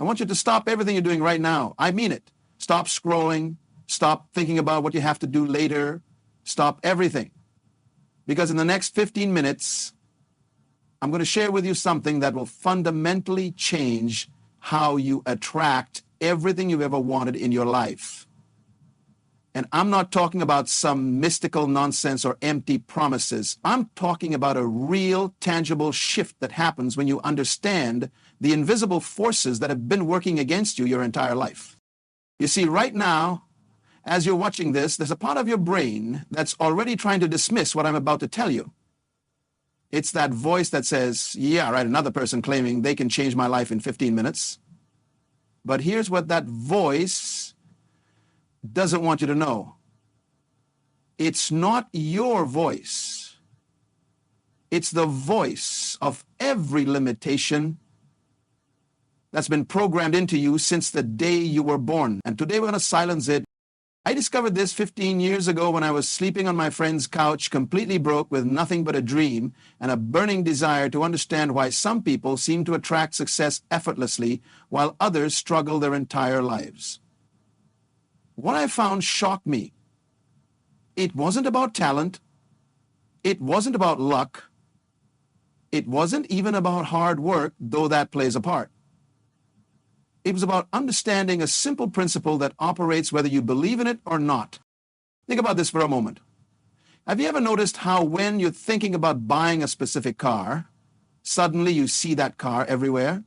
I want you to stop everything you're doing right now. I mean it. Stop scrolling. Stop thinking about what you have to do later. Stop everything. Because in the next 15 minutes, I'm going to share with you something that will fundamentally change how you attract everything you've ever wanted in your life. And I'm not talking about some mystical nonsense or empty promises. I'm talking about a real, tangible shift that happens when you understand the invisible forces that have been working against you your entire life. You see, right now, as you're watching this, there's a part of your brain that's already trying to dismiss what I'm about to tell you. It's that voice that says, yeah, right, another person claiming they can change my life in 15 minutes. But here's what that voice doesn't want you to know. It's not your voice. It's the voice of every limitation that's been programmed into you since the day you were born. And today we're going to silence it. I discovered this 15 years ago when I was sleeping on my friend's couch, completely broke with nothing but a dream and a burning desire to understand why some people seem to attract success effortlessly while others struggle their entire lives. What I found shocked me. It wasn't about talent. It wasn't about luck. It wasn't even about hard work, though that plays a part. It was about understanding a simple principle that operates whether you believe in it or not. Think about this for a moment. Have you ever noticed how when you're thinking about buying a specific car, suddenly you see that car everywhere?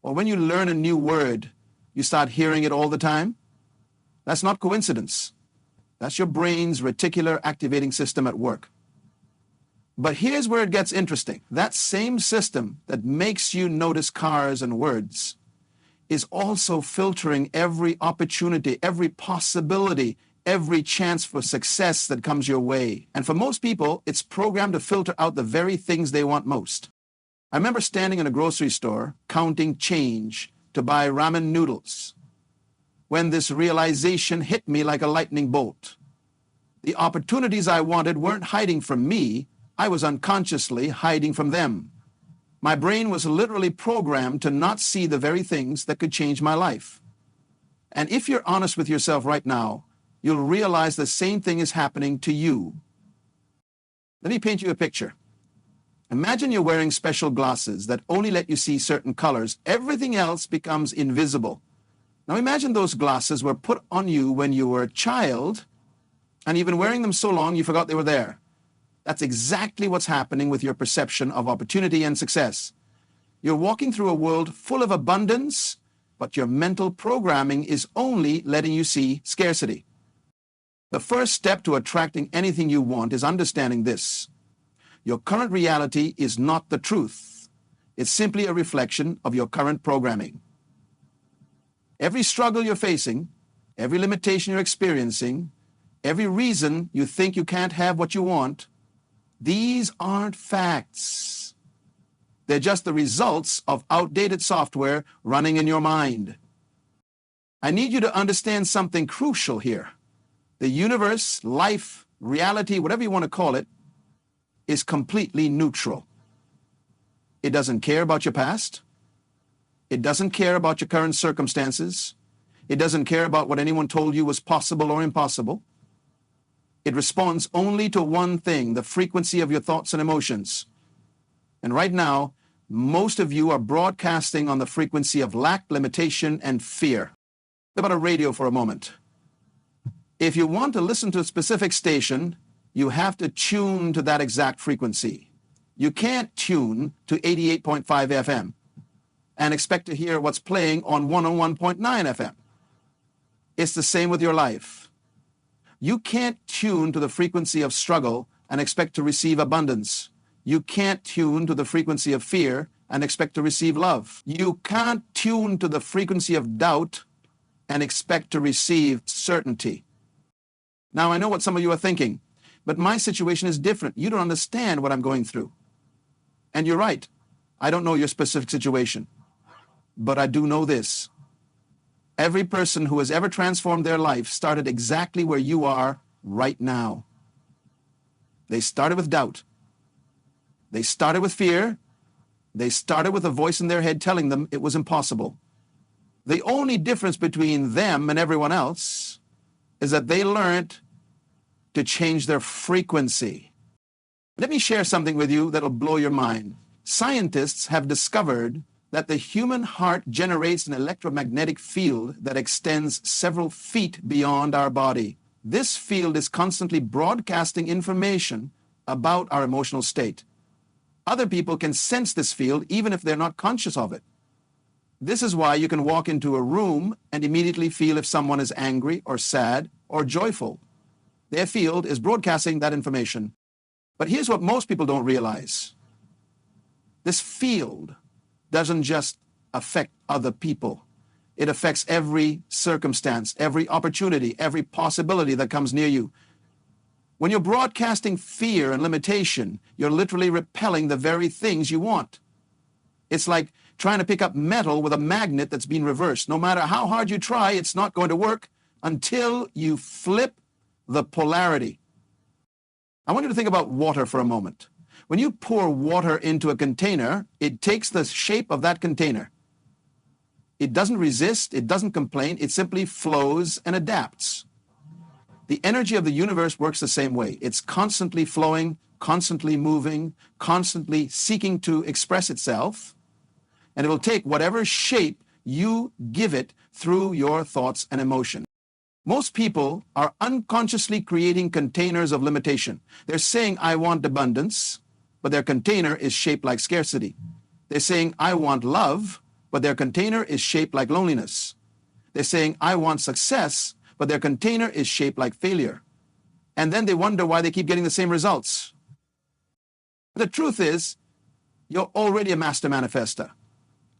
Or when you learn a new word, you start hearing it all the time? That's not coincidence. That's your brain's reticular activating system at work. But here's where it gets interesting. That same system that makes you notice cars and words is also filtering every opportunity, every possibility, every chance for success that comes your way. And for most people, it's programmed to filter out the very things they want most. I remember standing in a grocery store, counting change to buy ramen noodles, when this realization hit me like a lightning bolt. The opportunities I wanted weren't hiding from me, I was unconsciously hiding from them. My brain was literally programmed to not see the very things that could change my life. And if you're honest with yourself right now, you'll realize the same thing is happening to you. Let me paint you a picture. Imagine you're wearing special glasses that only let you see certain colors. Everything else becomes invisible. Now imagine those glasses were put on you when you were a child, and you've been wearing them so long you forgot they were there. That's exactly what's happening with your perception of opportunity and success. You're walking through a world full of abundance, but your mental programming is only letting you see scarcity. The first step to attracting anything you want is understanding this. Your current reality is not the truth. It's simply a reflection of your current programming. Every struggle you're facing, every limitation you're experiencing, every reason you think you can't have what you want, these aren't facts. They're just the results of outdated software running in your mind. I need you to understand something crucial here. The universe, life, reality, whatever you want to call it, is completely neutral. It doesn't care about your past. It doesn't care about your current circumstances. It doesn't care about what anyone told you was possible or impossible. It responds only to one thing, the frequency of your thoughts and emotions. And right now, most of you are broadcasting on the frequency of lack, limitation, and fear. Think about a radio for a moment. If you want to listen to a specific station, you have to tune to that exact frequency. You can't tune to 88.5 FM and expect to hear what's playing on 101.9 FM. It's the same with your life. You can't tune to the frequency of struggle and expect to receive abundance. You can't tune to the frequency of fear and expect to receive love. You can't tune to the frequency of doubt and expect to receive certainty. Now, I know what some of you are thinking, but my situation is different. You don't understand what I'm going through. And you're right. I don't know your specific situation. But I do know this. Every person who has ever transformed their life started exactly where you are right now. They started with doubt. They started with fear. They started with a voice in their head telling them it was impossible. The only difference between them and everyone else is that they learned to change their frequency. Let me share something with you that'll blow your mind. Scientists have discovered that the human heart generates an electromagnetic field that extends several feet beyond our body. This field is constantly broadcasting information about our emotional state. Other people can sense this field even if they're not conscious of it. This is why you can walk into a room and immediately feel if someone is angry or sad or joyful. Their field is broadcasting that information. But here's what most people don't realize. This field doesn't just affect other people. It affects every circumstance, every opportunity, every possibility that comes near you. When you're broadcasting fear and limitation, you're literally repelling the very things you want. It's like trying to pick up metal with a magnet that's been reversed. No matter how hard you try, it's not going to work until you flip the polarity. I want you to think about water for a moment. When you pour water into a container, it takes the shape of that container. It doesn't resist, it doesn't complain, it simply flows and adapts. The energy of the universe works the same way. It's constantly flowing, constantly moving, constantly seeking to express itself, and it will take whatever shape you give it through your thoughts and emotions. Most people are unconsciously creating containers of limitation. They're saying, I want abundance, but their container is shaped like scarcity. They're saying, I want love, but their container is shaped like loneliness. They're saying, I want success, but their container is shaped like failure. And then they wonder why they keep getting the same results. The truth is, you're already a master manifester.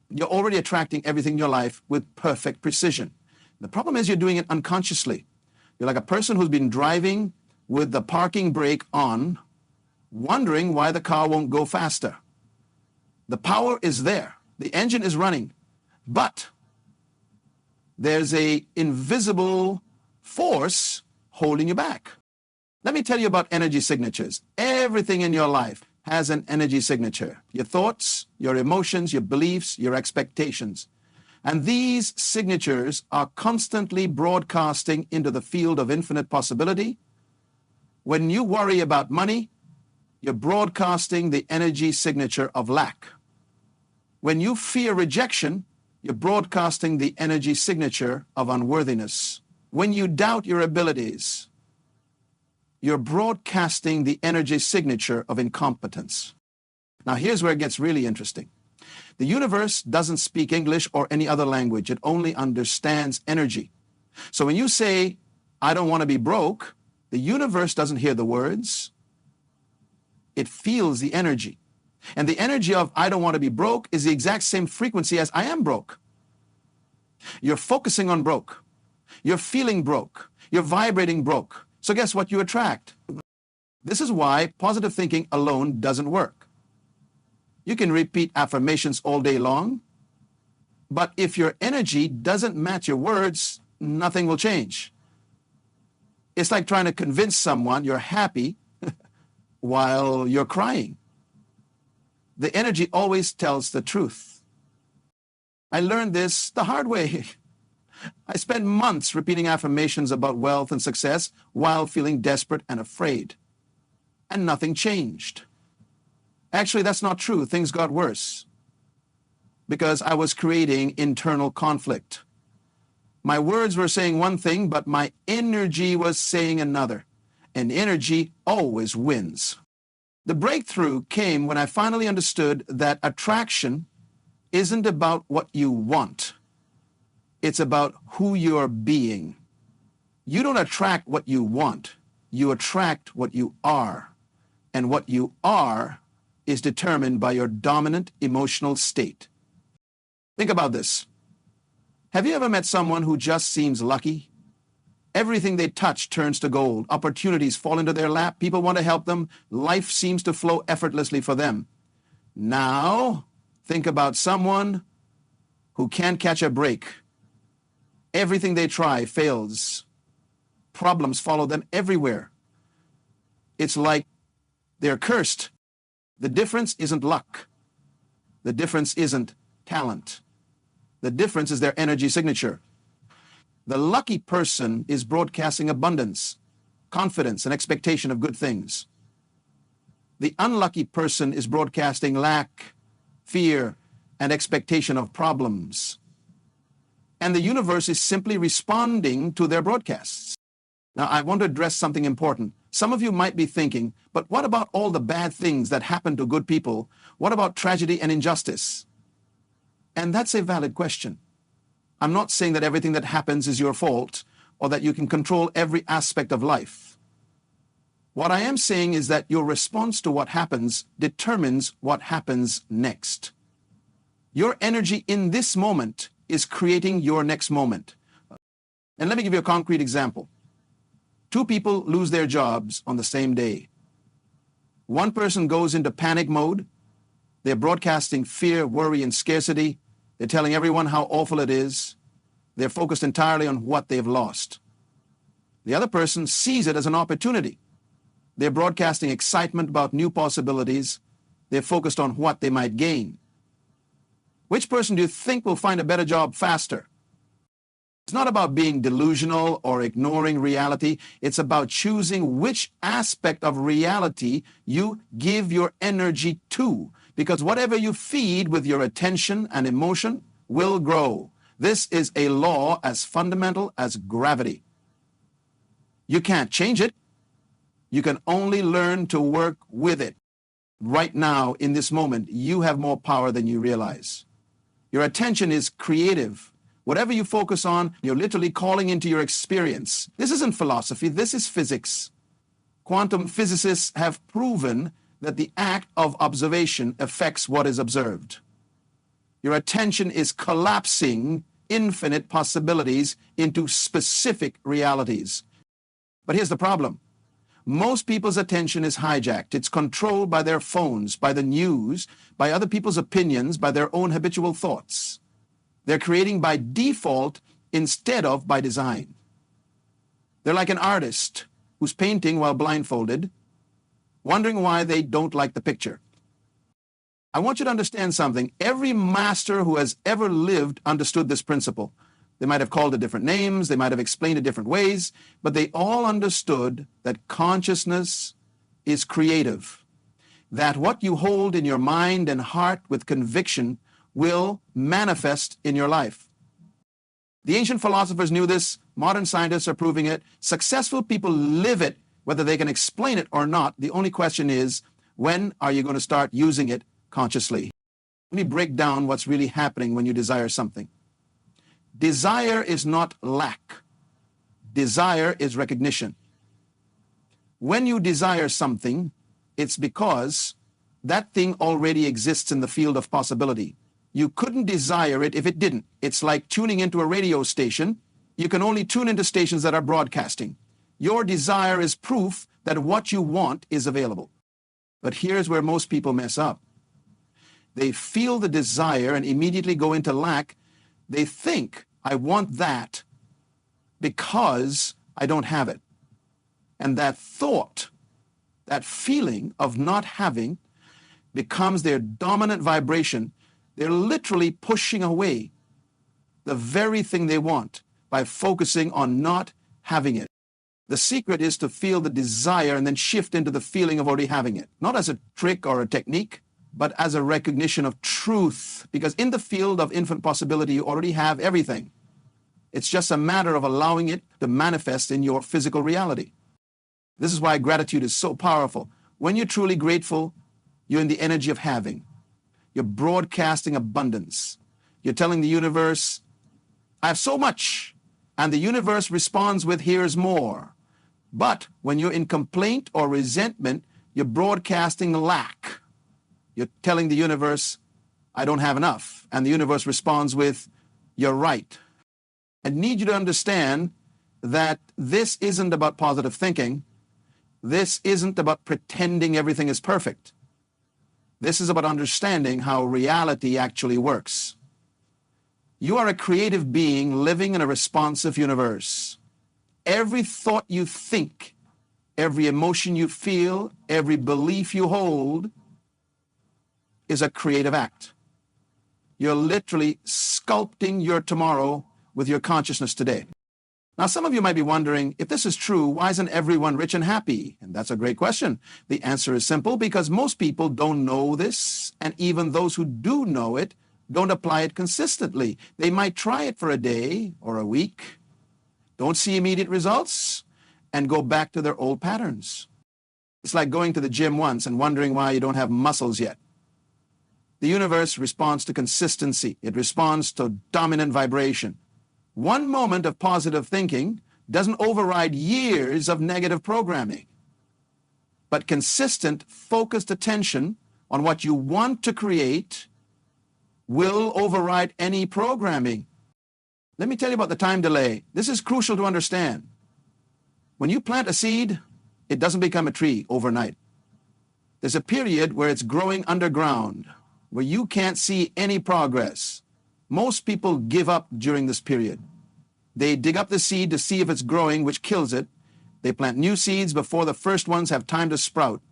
You're already attracting everything in your life with perfect precision. The problem is you're doing it unconsciously. You're like a person who's been driving with the parking brake on, wondering why the car won't go faster. The power is there. The engine is running. But there's an invisible force holding you back. Let me tell you about energy signatures. Everything in your life has an energy signature. Your thoughts, your emotions, your beliefs, your expectations. And these signatures are constantly broadcasting into the field of infinite possibility. When you worry about money, you're broadcasting the energy signature of lack. When you fear rejection, you're broadcasting the energy signature of unworthiness. When you doubt your abilities, you're broadcasting the energy signature of incompetence. Now here's where it gets really interesting. The universe doesn't speak English or any other language. It only understands energy. So when you say, I don't want to be broke, the universe doesn't hear the words. It feels the energy. And the energy of I don't want to be broke is the exact same frequency as I am broke. You're focusing on broke. You're feeling broke. You're vibrating broke. So guess what you attract? This is why positive thinking alone doesn't work. You can repeat affirmations all day long, but if your energy doesn't match your words, nothing will change. It's like trying to convince someone you're happy while you're crying. The energy always tells the truth. I learned this the hard way. I spent months repeating affirmations about wealth and success while feeling desperate and afraid. And nothing changed. Actually, that's not true. Things got worse because I was creating internal conflict. My words were saying one thing, but my energy was saying another. And energy always wins. The breakthrough came when I finally understood that attraction isn't about what you want. It's about who you're being. You don't attract what you want. You attract what you are. And what you are is determined by your dominant emotional state. Think about this. Have you ever met someone who just seems lucky? Everything they touch turns to gold. Opportunities fall into their lap. People want to help them. Life seems to flow effortlessly for them. Now, think about someone who can't catch a break. Everything they try fails. Problems follow them everywhere. It's like they're cursed. The difference isn't luck. The difference isn't talent. The difference is their energy signature. The lucky person is broadcasting abundance, confidence, and expectation of good things. The unlucky person is broadcasting lack, fear, and expectation of problems. And the universe is simply responding to their broadcasts. Now, I want to address something important. Some of you might be thinking, but what about all the bad things that happen to good people? What about tragedy and injustice? And that's a valid question. I'm not saying that everything that happens is your fault or that you can control every aspect of life. What I am saying is that your response to what happens determines what happens next. Your energy in this moment is creating your next moment. And let me give you a concrete example. Two people lose their jobs on the same day. One person goes into panic mode. They're broadcasting fear, worry, and scarcity. They're telling everyone how awful it is. They're focused entirely on what they've lost. The other person sees it as an opportunity. They're broadcasting excitement about new possibilities. They're focused on what they might gain. Which person do you think will find a better job faster? It's not about being delusional or ignoring reality. It's about choosing which aspect of reality you give your energy to. Because whatever you feed with your attention and emotion will grow. This is a law as fundamental as gravity. You can't change it. You can only learn to work with it. Right now, in this moment, you have more power than you realize. Your attention is creative. Whatever you focus on, you're literally calling into your experience. This isn't philosophy, this is physics. Quantum physicists have proven that the act of observation affects what is observed. Your attention is collapsing infinite possibilities into specific realities. But here's the problem. Most people's attention is hijacked. It's controlled by their phones, by the news, by other people's opinions, by their own habitual thoughts. They're creating by default instead of by design. They're like an artist who's painting while blindfolded, wondering why they don't like the picture. I want you to understand something. Every master who has ever lived understood this principle. They might have called it different names, they might have explained it different ways, but they all understood that consciousness is creative, that what you hold in your mind and heart with conviction will manifest in your life. The ancient philosophers knew this. Modern scientists are proving it. Successful people live it, whether they can explain it or not. The only question is, when are you going to start using it consciously? Let me break down what's really happening when you desire something. Desire is not lack. Desire is recognition. When you desire something, it's because that thing already exists in the field of possibility. You couldn't desire it if it didn't. It's like tuning into a radio station. You can only tune into stations that are broadcasting. Your desire is proof that what you want is available. But here's where most people mess up. They feel the desire and immediately go into lack. They think, I want that because I don't have it. And that thought, that feeling of not having becomes their dominant vibration. They're literally pushing away the very thing they want by focusing on not having it. The secret is to feel the desire and then shift into the feeling of already having it. Not as a trick or a technique, but as a recognition of truth. Because in the field of infinite possibility, you already have everything. It's just a matter of allowing it to manifest in your physical reality. This is why gratitude is so powerful. When you're truly grateful, you're in the energy of having. You're broadcasting abundance. You're telling the universe, I have so much. And the universe responds with, here's more. But when you're in complaint or resentment, you're broadcasting lack. You're telling the universe, I don't have enough. And the universe responds with, you're right. I need you to understand that this isn't about positive thinking. This isn't about pretending everything is perfect. This is about understanding how reality actually works. You are a creative being living in a responsive universe. Every thought you think, every emotion you feel, every belief you hold is a creative act. You're literally sculpting your tomorrow with your consciousness today. Now, some of you might be wondering, if this is true, why isn't everyone rich and happy? And that's a great question. The answer is simple, because most people don't know this, and even those who do know it don't apply it consistently. They might try it for a day or a week, don't see immediate results, and go back to their old patterns. It's like going to the gym once and wondering why you don't have muscles yet. The universe responds to consistency. It responds to dominant vibration. One moment of positive thinking doesn't override years of negative programming. But consistent, focused attention on what you want to create will override any programming. Let me tell you about the time delay. This is crucial to understand. When you plant a seed, it doesn't become a tree overnight. There's a period where it's growing underground, where you can't see any progress. Most people give up during this period. They dig up the seed to see if it's growing, which kills it. They plant new seeds before the first ones have time to sprout.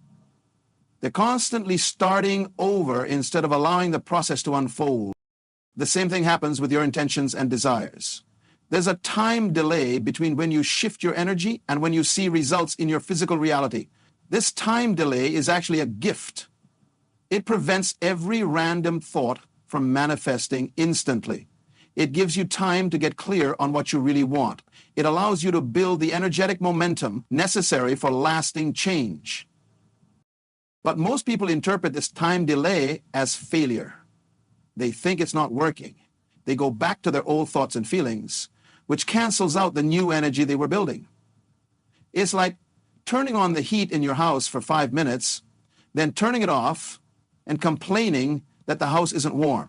They're constantly starting over instead of allowing the process to unfold. The same thing happens with your intentions and desires. There's a time delay between when you shift your energy and when you see results in your physical reality. This time delay is actually a gift. It prevents every random thought from manifesting instantly. It gives you time to get clear on what you really want. It allows you to build the energetic momentum necessary for lasting change. But most people interpret this time delay as failure. They think it's not working. They go back to their old thoughts and feelings, which cancels out the new energy they were building. It's like turning on the heat in your house for 5 minutes, then turning it off and complaining that the house isn't warm.